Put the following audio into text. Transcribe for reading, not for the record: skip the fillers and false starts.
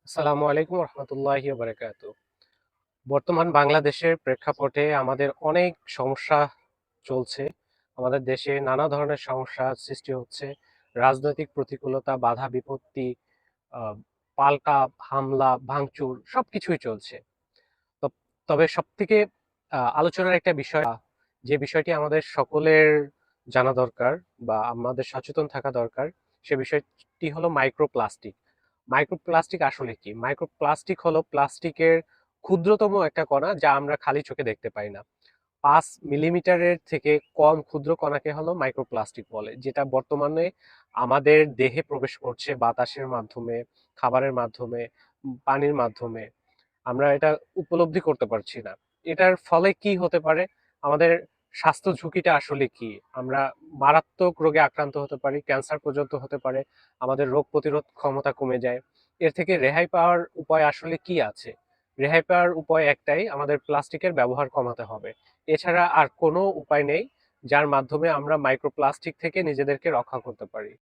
আসসালামু আলাইকুম রহমতুল্লাহি বারাকাতু। বর্তমান বাংলাদেশের প্রেক্ষাপটে আমাদের অনেক সমস্যা চলছে। আমাদের দেশে নানা ধরনের সমস্যা সৃষ্টি হচ্ছে। রাজনৈতিক প্রতিকূলতা, বাধা বিপত্তি, আহ, পাল্টা হামলা, ভাঙচুর সবকিছুই চলছে। তবে সবথেকে আলোচনার একটা বিষয়, যে বিষয়টি আমাদের সকলের জানা দরকার বা আমাদের সচেতন থাকা দরকার, সে বিষয়টি হলো মাইক্রোপ্লাস্টিক। মাইক্রোপ্লাস্টিক আসলে কি? মাইক্রোপ্লাস্টিক হলো প্লাস্টিকের ক্ষুদ্রতম একটা কণা, যা আমরা খালি চোখে দেখতে পাই না। 5 মিলিমিটারের থেকে কম ক্ষুদ্র কণাকে হলো মাইক্রোপ্লাস্টিক বলে, যেটা বর্তমানে আমাদের দেহে প্রবেশ করছে বাতাসের মাধ্যমে, খাবারের মাধ্যমে, পানির মাধ্যমে। আমরা এটা উপলব্ধি করতে পারছি না। এটার ফলে কি হতে পারে? আমাদের স্বাস্থ্য ঝুঁকিটা আসলে কি? আমরা মারাত্মক রোগে আক্রান্ত হতে পারি, ক্যান্সার পর্যন্ত হতে পারে, আমাদের রোগ প্রতিরোধ ক্ষমতা কমে যায়। এর থেকে রেহাই পাওয়ার উপায় আসলে কি আছে? রেহাই পাওয়ার উপায় একটাই, আমাদের প্লাস্টিকের ব্যবহার কমাতে হবে। এছাড়া আর কোনো উপায় নেই যার মাধ্যমে আমরা মাইক্রোপ্লাস্টিক থেকে নিজেদেরকে রক্ষা করতে পারি।